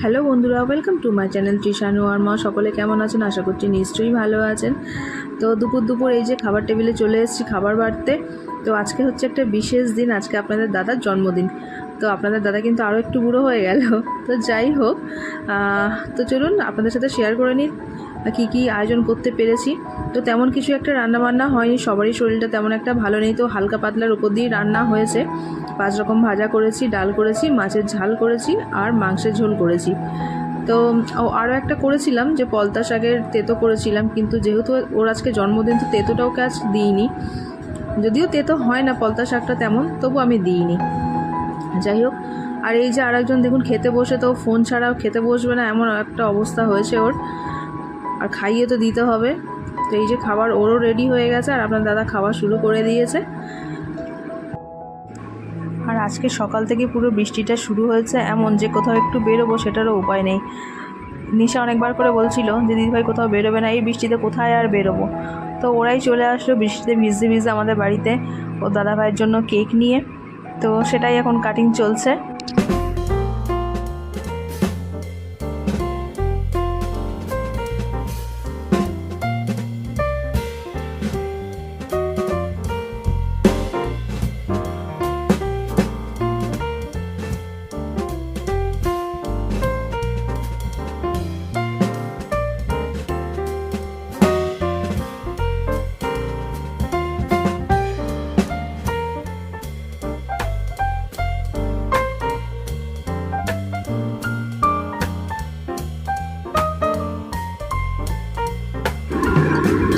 Hello বন্ধুরা, welcome to my channel Trishanu আর মা। সকলে কেমন আছেন? আশা করছি নিশ্চয়ই ভালো আছেন। তো দুপুর এই যে খাবার টেবিলে চলে এসেছি খাবার বাড়তে। তো আজকে হচ্ছে একটা বিশেষ দিন, আজকে আপনাদের দাদার জন্মদিন। তো আপনাদের দাদা কিন্তু আরও একটু বুড়ো হয়ে গেল। তো যাই হোক, তো চলুন আপনাদের সাথে শেয়ার করে নিই কী আয়োজন করতে পেরেছি। তো তেমন কিছু একটা রান্নাবান্না হয়নি, সবারই শরীরটা তেমন একটা ভালো নেই, তো হালকা পাতলার উপর দিয়ে রান্না হয়েছে। 5 রকম ভাজা করেছি, ডাল করেছি, মাছের ঝাল করেছি আর মাংসের ঝোল করেছি। তো আরও একটা করেছিলাম যে পলতা শাকের তেতো করেছিলাম, কিন্তু যেহেতু ওর আজকে জন্মদিন তো তেতোটা ওকে আজ দিইনি। যদিও তেতো হয় না পলতা শাকটা তেমন, তবু আমি দিইনি। যাই হোক, আর এই যে আরেকজন দেখুন খেতে বসে তো ফোন ছাড়াও খেতে বসবে না, এমন একটা অবস্থা হয়েছে ওর। আর খাইয়ে তো দিতে হবে। তো এই যে খাবার ওরও রেডি হয়ে গেছে আর আপনার দাদা খাওয়া শুরু করে দিয়েছে। আর আজকে সকাল থেকে পুরো বৃষ্টিটা শুরু হয়েছে, এমন যে কোথাও একটু বেরোবো সেটারও উপায় নেই। নিশা অনেকবার করে বলছিল যে দিদিভাই কোথাও বেরোবে না, এই বৃষ্টিতে কোথায় আর বেরোবো। তো ওরাই চলে আসলো বৃষ্টিতে ভিজতে ভিজতে আমাদের বাড়িতে ও দাদাভাইয়ের জন্য কেক নিয়ে। তো সেটাই এখন কাটিং চলছে।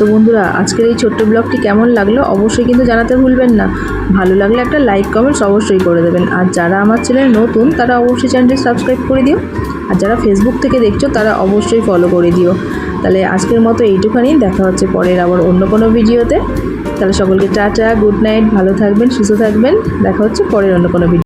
তো বন্ধুরা, আজকের এই ছোট্ট ব্লগটি কেমন লাগলো অবশ্যই কিন্তু জানাতে ভুলবেন না। ভালো লাগলে একটা লাইক কমেন্টস অবশ্যই করে দেবেন। আর যারা আমার চ্যানেল নতুন তারা অবশ্যই চ্যানেলটি সাবস্ক্রাইব করে দিও। আর যারা ফেসবুক থেকে দেখছো তারা অবশ্যই ফলো করে দিও। তাহলে আজকের মতো এইটুখানি, দেখা হচ্ছে পরের আবার অন্য কোনো ভিডিওতে। তাহলে সকলকে টাটা, গুড নাইট, ভালো থাকবেন, সুস্থ থাকবেন। দেখা হচ্ছে পরের অন্য কোনো ভিডিও।